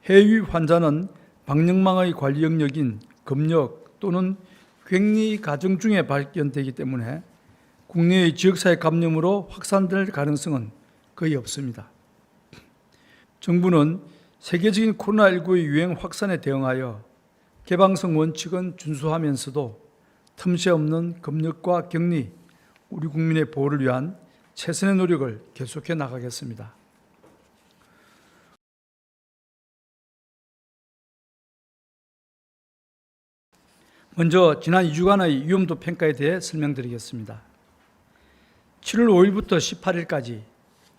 해외 환자는 방역망의 관리 영역인 검역 또는 격리 과정 중에 발견되기 때문에 국내의 지역사회 감염으로 확산될 가능성은 거의 없습니다. 정부는 세계적인 코로나19의 유행 확산에 대응하여 개방성 원칙은 준수하면서도 틈새 없는 검역과 격리, 우리 국민의 보호를 위한 최선의 노력을 계속해 나가겠습니다. 먼저 지난 2주간의 위험도 평가에 대해 설명드리겠습니다. 7월 5일부터 18일까지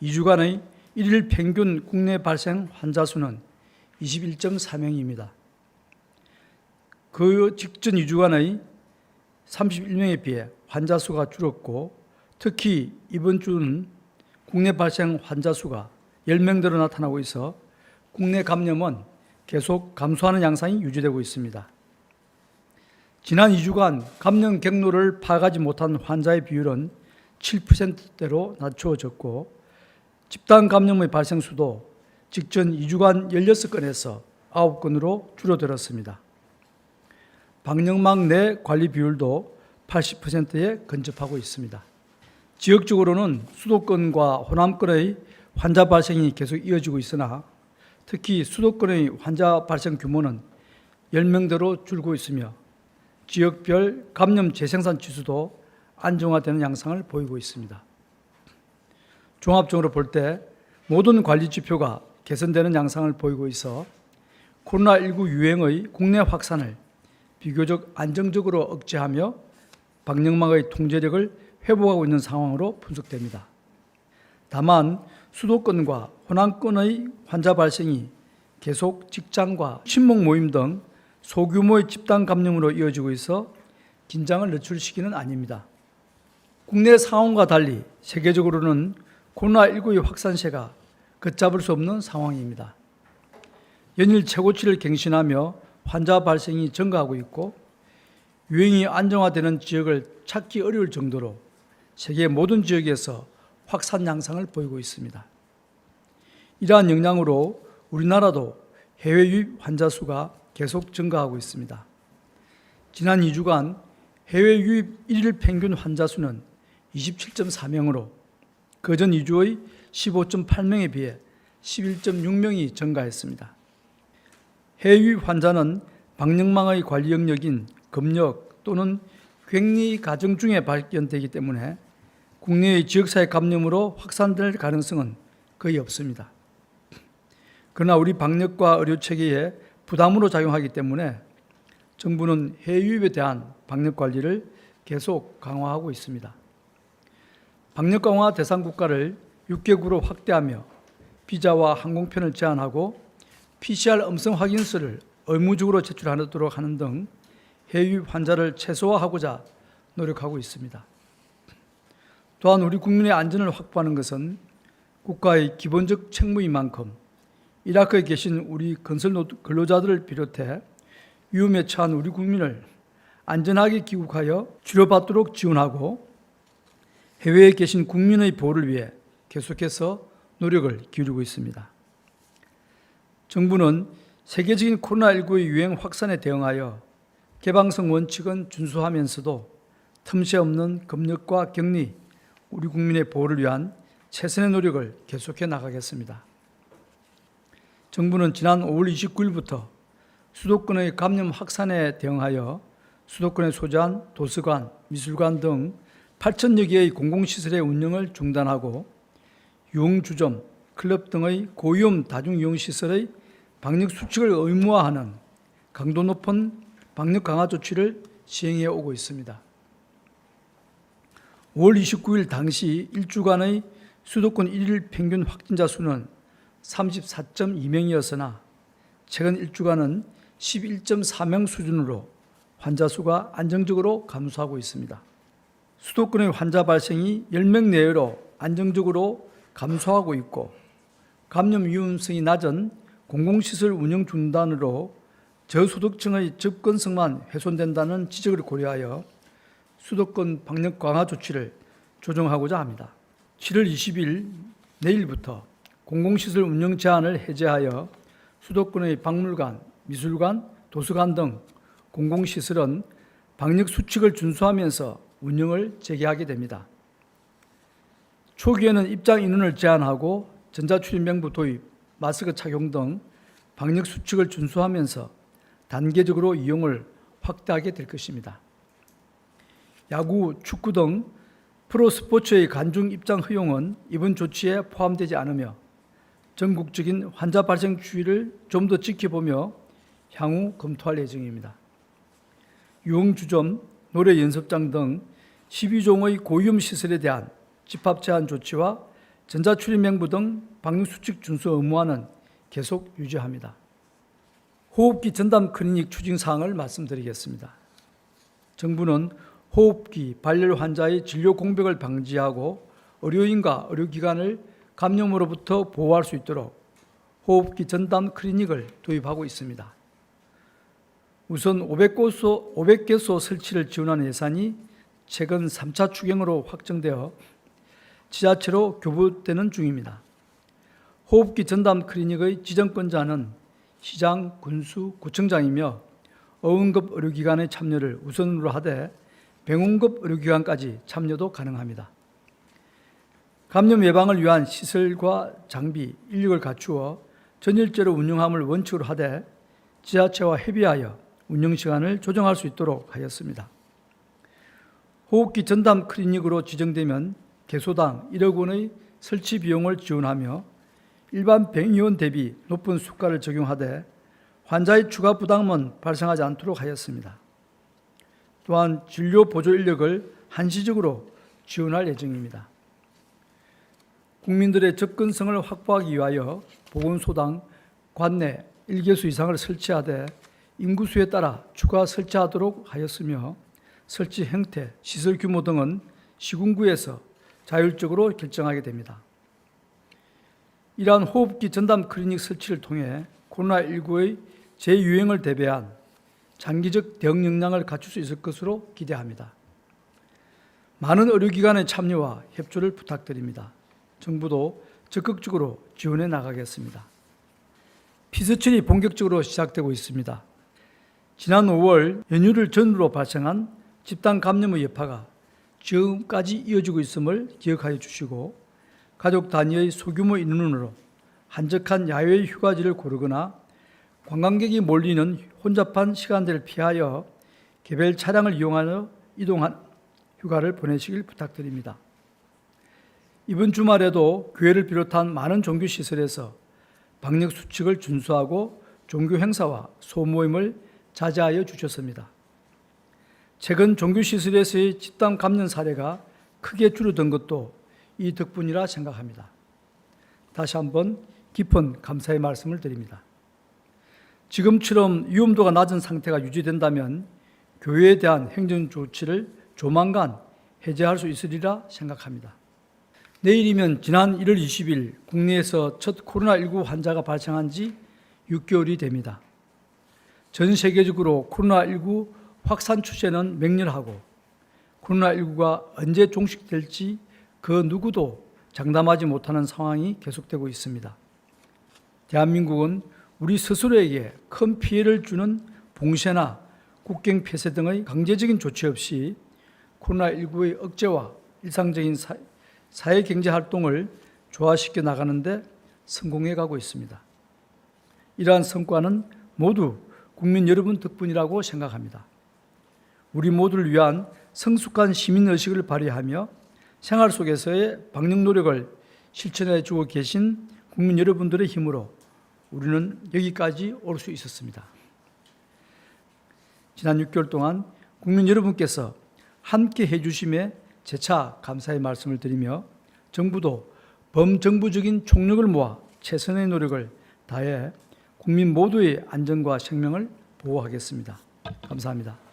2주간의 일일 평균 국내 발생 환자 수는 21.4명입니다. 그 직전 2주간의 31명에 비해 환자 수가 줄었고, 특히 이번 주는 국내 발생 환자 수가 10명대로 나타나고 있어 국내 감염은 계속 감소하는 양상이 유지되고 있습니다. 지난 2주간 감염 경로를 파악하지 못한 환자의 비율은 7%대로 낮추어졌고, 집단 감염의 발생 수도 직전 2주간 16건에서 9건으로 줄어들었습니다. 방역망 내 관리 비율도 80%에 근접하고 있습니다. 지역적으로는 수도권과 호남권의 환자 발생이 계속 이어지고 있으나 특히 수도권의 환자 발생 규모는 10명대로 줄고 있으며 지역별 감염 재생산 지수도 안정화되는 양상을 보이고 있습니다. 종합적으로 볼 때 모든 관리 지표가 개선되는 양상을 보이고 있어 코로나19 유행의 국내 확산을 비교적 안정적으로 억제하며 방역망의 통제력을 회복하고 있는 상황으로 분석됩니다. 다만 수도권과 호남권의 환자 발생이 계속 직장과 친목 모임 등 소규모의 집단 감염으로 이어지고 있어 긴장을 늦출 시기는 아닙니다. 국내 상황과 달리 세계적으로는 코로나19의 확산세가 걷잡을 수 없는 상황입니다. 연일 최고치를 갱신하며 환자 발생이 증가하고 있고 유행이 안정화되는 지역을 찾기 어려울 정도로 세계 모든 지역에서 확산 양상을 보이고 있습니다. 이러한 영향으로 우리나라도 해외 유입 환자 수가 계속 증가하고 있습니다. 지난 2주간 해외 유입 일일 평균 환자 수는 27.4명으로 그전 2주의 15.8명에 비해 11.6명이 증가했습니다. 해외 유입 환자는 방역망의 관리 영역인 검역 또는 격리 과정 중에 발견되기 때문에 국내의 지역사회 감염으로 확산될 가능성은 거의 없습니다. 그러나 우리 방역과 의료체계에 부담으로 작용하기 때문에 정부는 해외 유입에 대한 방역 관리를 계속 강화하고 있습니다. 방역 강화 대상 국가를 6개국으로 확대하며 비자와 항공편을 제한하고 PCR 음성 확인서를 의무적으로 제출하도록 하는 등 해외 유입 환자를 최소화하고자 노력하고 있습니다. 또한 우리 국민의 안전을 확보하는 것은 국가의 기본적 책무인 만큼 이라크에 계신 우리 건설 근로자들을 비롯해 위험에 처한 우리 국민을 안전하게 귀국하여 치료받도록 지원하고 해외에 계신 국민의 보호를 위해 계속해서 노력을 기울이고 있습니다. 정부는 세계적인 코로나19의 유행 확산에 대응하여 개방성 원칙은 준수하면서도 틈새 없는 검역과 격리, 우리 국민의 보호를 위한 최선의 노력을 계속해 나가겠습니다. 정부는 지난 5월 29일부터 수도권의 감염 확산에 대응하여 수도권에 소재한 도서관, 미술관 등 8,000여 개의 공공시설의 운영을 중단하고 유흥주점, 클럽 등의 고위험 다중이용시설의 방역 수칙을 의무화하는 강도 높은 방역 강화 조치를 시행해 오고 있습니다. 5월 29일 당시 1주간의 수도권 일일 평균 확진자 수는 34.2명이었으나 최근 1주간은 11.4명 수준으로 환자 수가 안정적으로 감소하고 있습니다. 수도권의 환자 발생이 10명 내외로 안정적으로 감소하고 있고 감염 위험성이 낮은 공공시설 운영 중단으로 저소득층의 접근성만 훼손된다는 지적을 고려하여 수도권 방역 강화 조치를 조정하고자 합니다. 7월 20일 내일부터 공공시설 운영 제한을 해제하여 수도권의 박물관, 미술관, 도서관 등 공공시설은 방역 수칙을 준수하면서 운영을 재개하게 됩니다. 초기에는 입장 인원을 제한하고 전자출입명부 도입, 마스크 착용 등 방역 수칙을 준수하면서 단계적으로 이용을 확대하게 될 것입니다. 야구, 축구 등 프로스포츠의 관중 입장 허용은 이번 조치에 포함되지 않으며 전국적인 환자 발생 추이를 좀 더 지켜보며 향후 검토할 예정입니다. 유흥주점, 노래 연습장 등 12종의 고위험 시설에 대한 집합 제한 조치와 전자출입명부 등 방역수칙 준수 의무화는 계속 유지합니다. 호흡기 전담 클리닉 추진 사항을 말씀드리겠습니다. 정부는 호흡기 발열 환자의 진료 공백을 방지하고 의료인과 의료기관을 감염으로부터 보호할 수 있도록 호흡기 전담 클리닉을 도입하고 있습니다. 우선 500개소 설치를 지원하는 예산이 최근 3차 추경으로 확정되어 지자체로 교부되는 중입니다. 호흡기 전담 클리닉의 지정권자는 시장, 군수, 구청장이며 어원급 의료기관의 참여를 우선으로 하되 병원급 의료기관까지 참여도 가능합니다. 감염 예방을 위한 시설과 장비, 인력을 갖추어 전일제로 운영함을 원칙으로 하되 지자체와 협의하여 운영시간을 조정할 수 있도록 하였습니다. 호흡기 전담 클리닉으로 지정되면 개소당 1억 원의 설치 비용을 지원하며 일반 병의원 대비 높은 수가를 적용하되 환자의 추가 부담은 발생하지 않도록 하였습니다. 또한 진료 보조 인력을 한시적으로 지원할 예정입니다. 국민들의 접근성을 확보하기 위하여 보건소당 관내 1개소 이상을 설치하되 인구수에 따라 추가 설치하도록 하였으며 설치 형태, 시설 규모 등은 시군구에서 자율적으로 결정하게 됩니다. 이러한 호흡기 전담 클리닉 설치를 통해 코로나19의 재유행을 대비한 장기적 대응 역량을 갖출 수 있을 것으로 기대합니다. 많은 의료기관의 참여와 협조를 부탁드립니다. 정부도 적극적으로 지원해 나가겠습니다. 피서철이 본격적으로 시작되고 있습니다. 지난 5월 연휴를 전후로 발생한 집단 감염의 여파가 지금까지 이어지고 있음을 기억하여 주시고 가족 단위의 소규모 인원으로 한적한 야외 휴가지를 고르거나 관광객이 몰리는 혼잡한 시간대를 피하여 개별 차량을 이용하여 이동한 휴가를 보내시길 부탁드립니다. 이번 주말에도 교회를 비롯한 많은 종교시설에서 방역 수칙을 준수하고 종교 행사와 소모임을 자제하여 주셨습니다. 최근 종교시설에서의 집단 감염 사례가 크게 줄어든 것도 이 덕분이라 생각합니다. 다시 한번 깊은 감사의 말씀을 드립니다. 지금처럼 위험도가 낮은 상태가 유지된다면 교회에 대한 행정 조치를 조만간 해제할 수 있으리라 생각합니다. 내일이면 지난 1월 20일 국내에서 첫 코로나19 환자가 발생한 지 6개월이 됩니다. 전 세계적으로 코로나19 확산 추세는 맹렬하고 코로나19가 언제 종식될지 그 누구도 장담하지 못하는 상황이 계속되고 있습니다. 대한민국은 우리 스스로에게 큰 피해를 주는 봉쇄나 국경 폐쇄 등의 강제적인 조치 없이 코로나19의 억제와 일상적인 사회경제 활동을 조화시켜 나가는 데 성공해 가고 있습니다. 이러한 성과는 모두 국민 여러분 덕분이라고 생각합니다. 우리 모두를 위한 성숙한 시민의식을 발휘하며 생활 속에서의 방역 노력을 실천해 주고 계신 국민 여러분들의 힘으로 우리는 여기까지 올 수 있었습니다. 지난 6개월 동안 국민 여러분께서 함께 해주심에 재차 감사의 말씀을 드리며 정부도 범정부적인 총력을 모아 최선의 노력을 다해 국민 모두의 안전과 생명을 보호하겠습니다. 감사합니다.